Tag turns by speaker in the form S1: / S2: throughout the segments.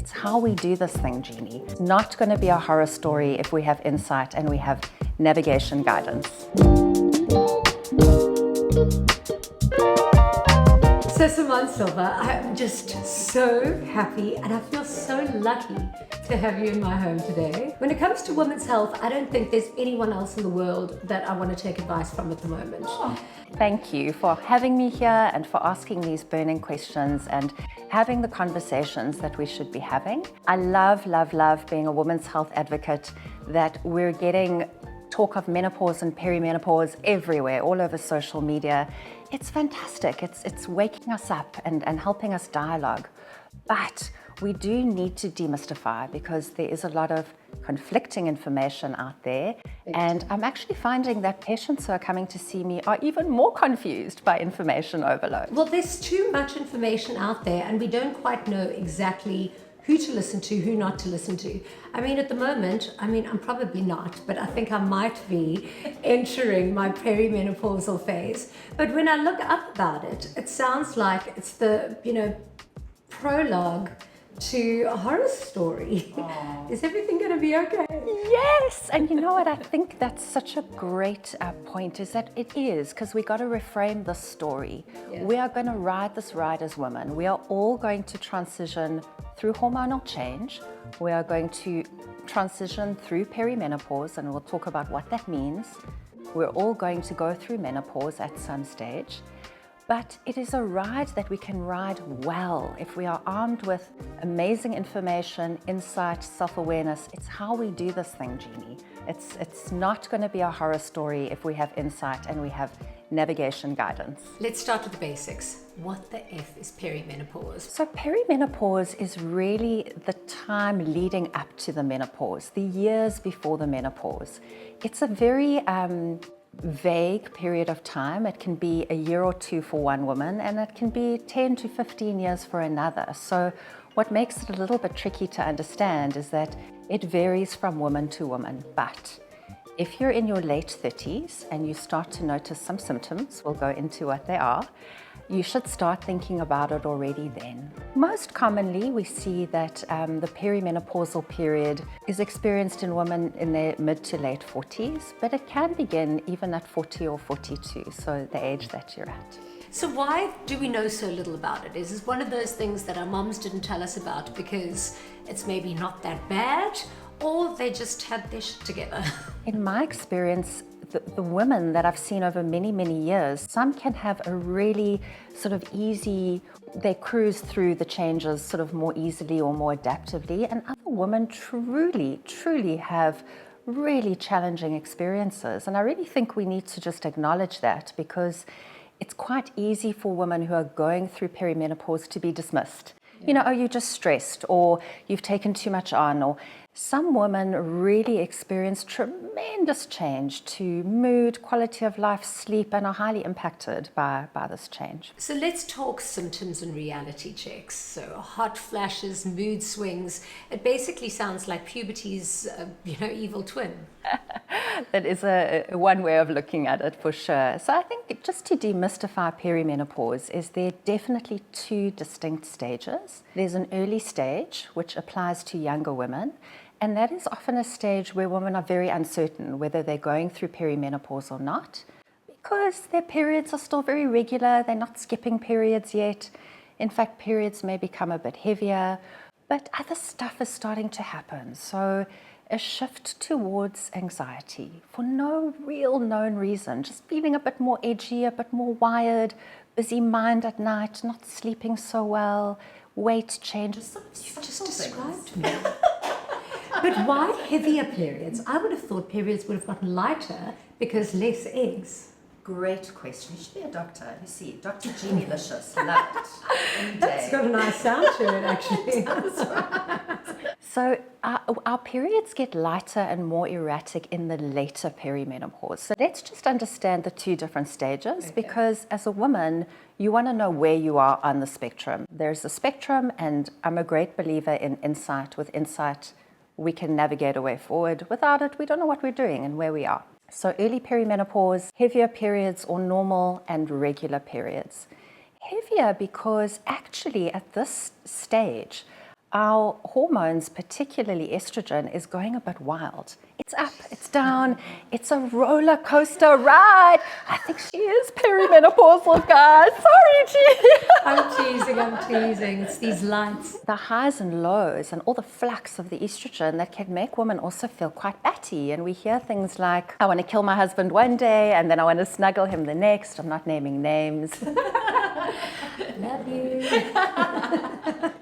S1: It's how we do this thing, Jeannie. It's not going to be a horror story if we have insight and we have navigation guidance.
S2: So Simone Silver, I'm just so happy and I feel so lucky to have you in my home today. When it comes to women's health, I don't think there's anyone else in the world that I want to take advice from at the moment.
S1: Oh, thank you for having me here and for asking these burning questions and having the conversations that we should be having. I love being a women's health advocate, that we're getting talk of menopause and perimenopause everywhere, all over social media. It's fantastic. It's waking us up and helping us dialogue. But we do need to demystify, because there is a lot of conflicting information out there. And I'm actually finding that patients who are coming to see me are even more confused by information overload.
S2: Well, there's too much information out there and we don't quite know exactly who to listen to, who not to listen to. I mean, at the moment, I'm probably not, but I think I might be entering my perimenopausal phase. But when I look up about it, it sounds like it's the, prologue to a horror story. Aww. Is everything going to be okay?
S1: Yes, and you know what? I think that's such a great point, is that it is, because we got to reframe the story. Yeah. We are going to ride this ride as women. We are all going to transition through hormonal change. We are going to transition through perimenopause, and we'll talk about what that means. We're all going to go through menopause at some stage. But it is a ride that we can ride well if we are armed with amazing information, insight, self-awareness. It's how we do this thing, Jeannie. It's not going to be a horror story if we have insight and we have navigation guidance.
S2: Let's start with the basics. What the F is perimenopause?
S1: So perimenopause is really the time leading up to the menopause, the years before the menopause. It's a very vague period of time. It can be a year or two for one woman, and it can be 10 to 15 years for another. So what makes it a little bit tricky to understand is that it varies from woman to woman. But if you're in your late 30s and you start to notice some symptoms, we'll go into what they are, you should start thinking about it already then. Most commonly, we see that the perimenopausal period is experienced in women in their mid to late 40s, but it can begin even at 40 or 42, so the age that you're at.
S2: So why do we know so little about it? Is this one of those things that our moms didn't tell us about because it's maybe not that bad, or they just had their shit together?
S1: In my experience, the women that I've seen over many years, some can have a really sort of easy, they cruise through the changes sort of more easily or more adaptively, and other women truly have really challenging experiences. And I really think we need to just acknowledge that, because it's quite easy for women who are going through perimenopause to be dismissed. Yeah. Oh, you're just stressed, or you've taken too much on, or some women really experience tremendous change to mood, quality of life, sleep, and are highly impacted by this change.
S2: So let's talk symptoms and reality checks. So hot flashes, mood swings. It basically sounds like puberty's, evil twin.
S1: That is one way of looking at it, for sure. So I think just to demystify perimenopause, is there definitely two distinct stages. There's an early stage, which applies to younger women, and that is often a stage where women are very uncertain whether they're going through perimenopause or not, because their periods are still very regular. They're not skipping periods yet. In fact, periods may become a bit heavier, but other stuff is starting to happen. So a shift towards anxiety for no real known reason, just feeling a bit more edgy, a bit more wired, busy mind at night, not sleeping so well, weight changes.
S2: You just described me. But why heavier periods? I would have thought periods would have gotten lighter because less eggs.
S1: Great question. You should be a doctor. You see, Dr. Jeannieous. Love it.
S2: That's got a nice sound to it, actually.
S1: That's right. So our periods get lighter and more erratic in the later perimenopause. So let's just understand the two different stages, because as a woman, you want to know where you are on the spectrum. There's a spectrum, and I'm a great believer in insight. With insight, we can navigate a way forward. Without it, we don't know what we're doing and where we are. So early perimenopause, heavier periods or normal and regular periods. Heavier because actually at this stage, our hormones, particularly estrogen, is going a bit wild. It's up, it's down, it's a roller coaster ride. I think she is perimenopausal, guys. Sorry, Jeannie.
S2: I'm teasing. It's these lights.
S1: The highs and lows and all the flux of the estrogen that can make women also feel quite batty. And we hear things like, I want to kill my husband one day and then I want to snuggle him the next. I'm not naming names.
S2: Love you.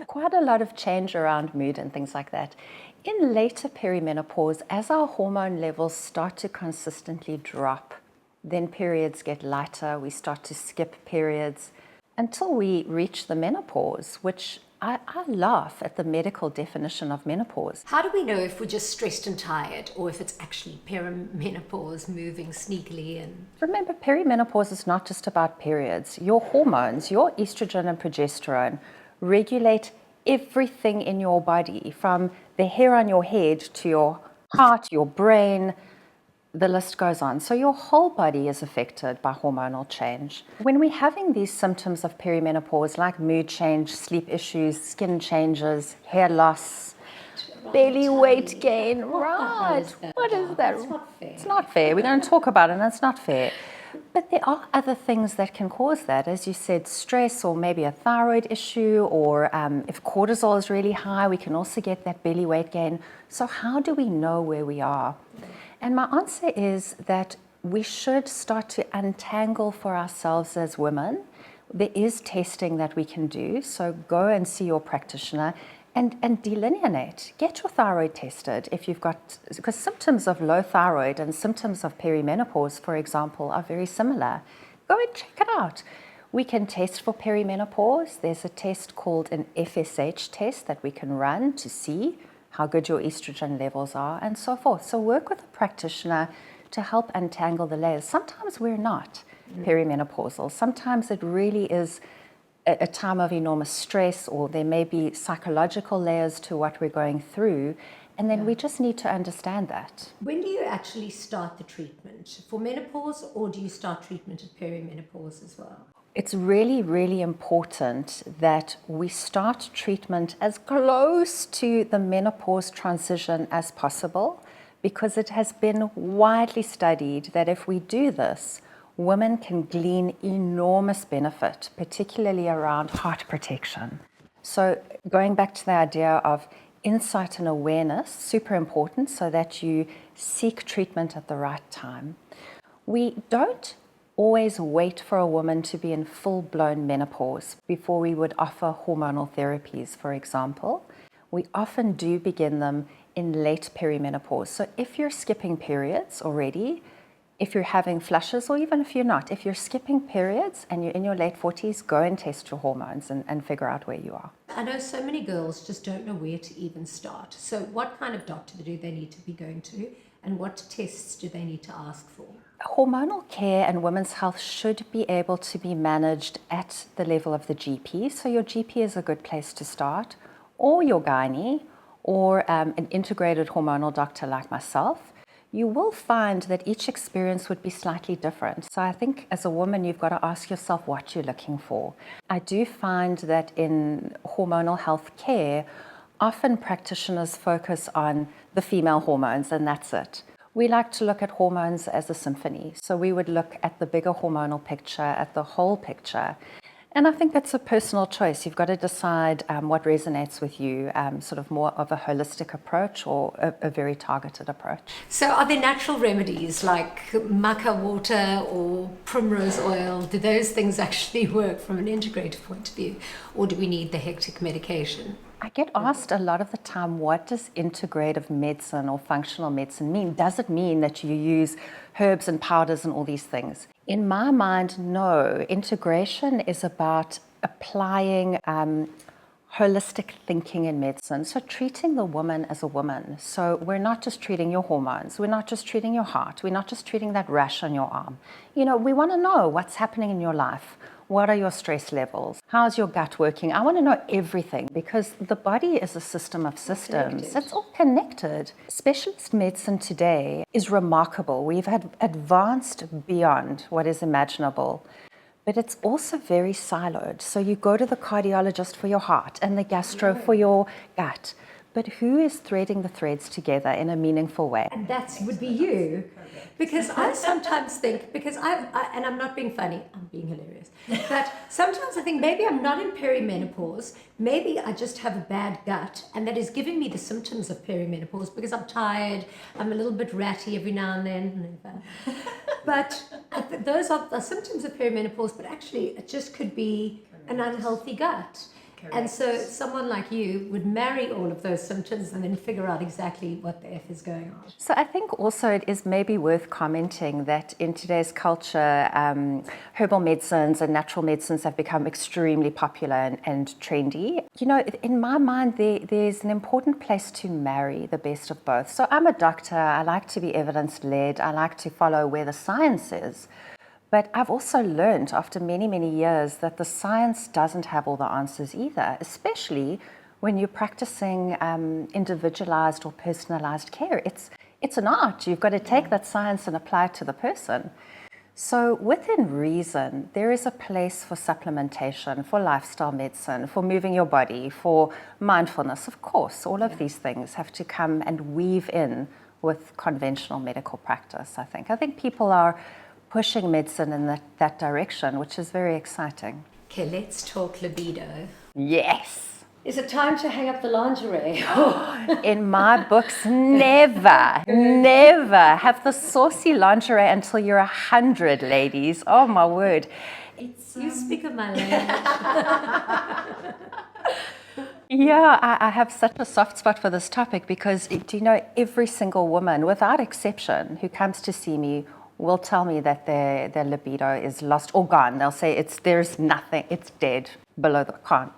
S1: Quite a lot of change around mood and things like that. In later perimenopause, as our hormone levels start to consistently drop, then periods get lighter, we start to skip periods until we reach the menopause, which I laugh at the medical definition of menopause.
S2: How do we know if we're just stressed and tired or if it's actually perimenopause moving sneakily in?
S1: Remember, perimenopause is not just about periods. Your hormones, your estrogen and progesterone, regulate everything in your body, from the hair on your head to your heart, your brain, the list goes on. So your whole body is affected by hormonal change. When we're having these symptoms of perimenopause, like mood change, sleep issues, skin changes, hair loss, belly weight gain, right? What is that?
S2: It's not fair.
S1: It's not fair. We're going to talk about it, and it's not fair. But there are other things that can cause that. As you said, stress, or maybe a thyroid issue, or if cortisol is really high, we can also get that belly weight gain. So how do we know where we are? And my answer is that we should start to untangle for ourselves as women. There is testing that we can do, so go and see your practitioner and delineate. Get your thyroid tested if you've got, because symptoms of low thyroid and symptoms of perimenopause, for example, are very similar. Go and check it out. We can test for perimenopause. There's a test called an FSH test that we can run to see how good your estrogen levels are, and so forth. So work with a practitioner to help untangle the layers. Sometimes we're not perimenopausal. Sometimes it really is a time of enormous stress, or there may be psychological layers to what we're going through, and then we just need to understand that.
S2: When do you actually start the treatment? For menopause, or do you start treatment at perimenopause as well?
S1: It's really, really important that we start treatment as close to the menopause transition as possible, because it has been widely studied that if we do this, women can glean enormous benefit, particularly around heart protection. So going back to the idea of insight and awareness, super important, so that you seek treatment at the right time. We don't always wait for a woman to be in full-blown menopause before we would offer hormonal therapies, for example. We often do begin them in late perimenopause. So if you're skipping periods already, if you're having flushes, or even if you're not, if you're skipping periods and you're in your late 40s, go and test your hormones and figure out where you are.
S2: I know so many girls just don't know where to even start. So what kind of doctor do they need to be going to, and what tests do they need to ask for?
S1: Hormonal care and women's health should be able to be managed at the level of the GP. So your GP is a good place to start, or your gynae, or an integrated hormonal doctor like myself. You will find that each experience would be slightly different. So I think as a woman, you've got to ask yourself what you're looking for. I do find that in hormonal health care, often practitioners focus on the female hormones, and that's it. We like to look at hormones as a symphony. So we would look at the bigger hormonal picture, at the whole picture. And I think that's a personal choice. You've got to decide what resonates with you, sort of more of a holistic approach or a very targeted approach.
S2: So are there natural remedies like maca water or primrose oil? Do those things actually work from an integrative point of view, or do we need the hectic medication?
S1: I get asked a lot of the time, what does integrative medicine or functional medicine mean? Does it mean that you use herbs and powders and all these things? In my mind, no. Integration is about applying holistic thinking in medicine. So treating the woman as a woman. So we're not just treating your hormones. We're not just treating your heart. We're not just treating that rash on your arm. You know, we want to know what's happening in your life. What are your stress levels? How's your gut working? I want to know everything, because the body is a system of systems. It's all connected. Specialist medicine today is remarkable. We've had advanced beyond what is imaginable. But it's also very siloed. So you go to the cardiologist for your heart and the gastro for your gut. But who is threading the threads together in a meaningful way?
S2: And that would be you. Because I sometimes think, because and I'm not being funny, I'm being hilarious, but sometimes I think maybe I'm not in perimenopause, maybe I just have a bad gut, and that is giving me the symptoms of perimenopause because I'm tired, I'm a little bit ratty every now and then. But those are the symptoms of perimenopause, but actually it just could be an unhealthy gut. Correct. And so someone like you would marry all of those symptoms and then figure out exactly what the F is going on.
S1: So I think also it is maybe worth commenting that in today's culture, herbal medicines and natural medicines have become extremely popular and trendy. You know, in my mind, there's an important place to marry the best of both. So I'm a doctor, I like to be evidence-led, I like to follow where the science is. But I've also learned after many, many years that the science doesn't have all the answers either, especially when you're practicing individualized or personalized care. It's an art. You've got to take that science and apply it to the person. So within reason, there is a place for supplementation, for lifestyle medicine, for moving your body, for mindfulness. Of course, all of these things have to come and weave in with conventional medical practice, I think. I think people are pushing medicine in that direction, which is very exciting.
S2: Okay, let's talk libido.
S1: Yes.
S2: Is it time to hang up the lingerie?
S1: In my books, never have the saucy lingerie until you're 100, ladies. Oh my word.
S2: You speak of my language.
S1: Yeah, I have such a soft spot for this topic because, do you know, every single woman, without exception, who comes to see me will tell me that their libido is lost or gone. They'll say there's nothing, it's dead below the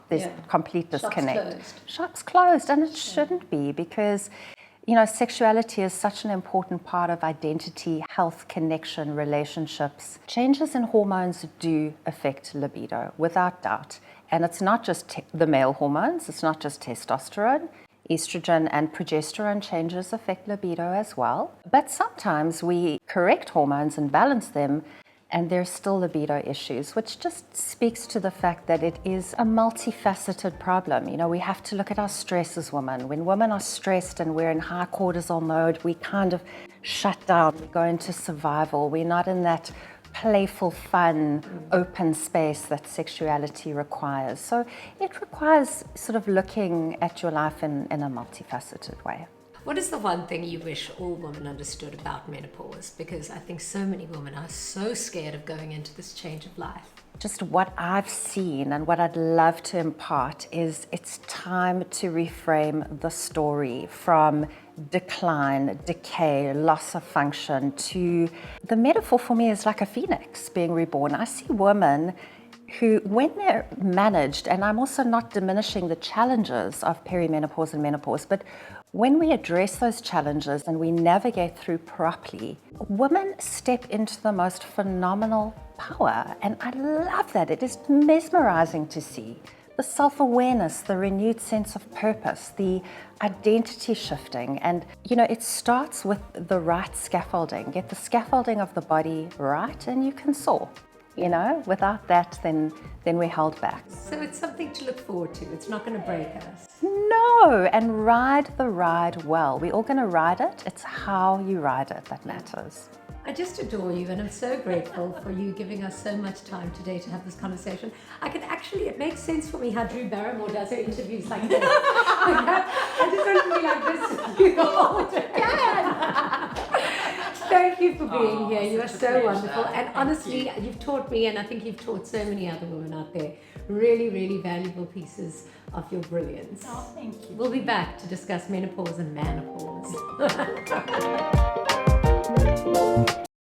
S1: there's complete disconnect. Shop's closed, and it shouldn't be, because you know, sexuality is such an important part of identity, health, connection, relationships. Changes in hormones do affect libido, without doubt. And it's not just the male hormones, it's not just testosterone. Estrogen and progesterone changes affect libido as well. But sometimes we correct hormones and balance them, and there's still libido issues, which just speaks to the fact that it is a multifaceted problem. You know, we have to look at our stress as women. When women are stressed and we're in high cortisol mode, we kind of shut down, we go into survival. We're not in that playful, fun, open space that sexuality requires. So it requires sort of looking at your life in a multifaceted way.
S2: What is the one thing you wish all women understood about menopause? Because I think so many women are so scared of going into this change of life.
S1: Just what I've seen and what I'd love to impart is it's time to reframe the story from decline, decay, loss of function to the metaphor for me is like a phoenix being reborn. I see women who, when they're managed, and I'm also not diminishing the challenges of perimenopause and menopause, but when we address those challenges and we navigate through properly, women step into the most phenomenal power. And I love that. It is mesmerizing to see the self-awareness, the renewed sense of purpose, the identity shifting. And, you know, it starts with the right scaffolding. Get the scaffolding of the body right and you can soar. You know, without that, then we're held back.
S2: So it's something to look forward to. It's not going to break us.
S1: No, and ride the ride well. We're all going to ride it. It's how you ride it that matters.
S2: I just adore you, and I'm so grateful for you giving us so much time today to have this conversation. It makes sense for me how Drew Barrymore does her interviews like this. I just want to be like this with you the whole time. Thank you for being here. You are so wonderful. And honestly, you've taught me, and I think you've taught so many other women out there, really, really valuable pieces of your brilliance.
S3: Oh, thank you.
S2: We'll be back to discuss menopause and menopause.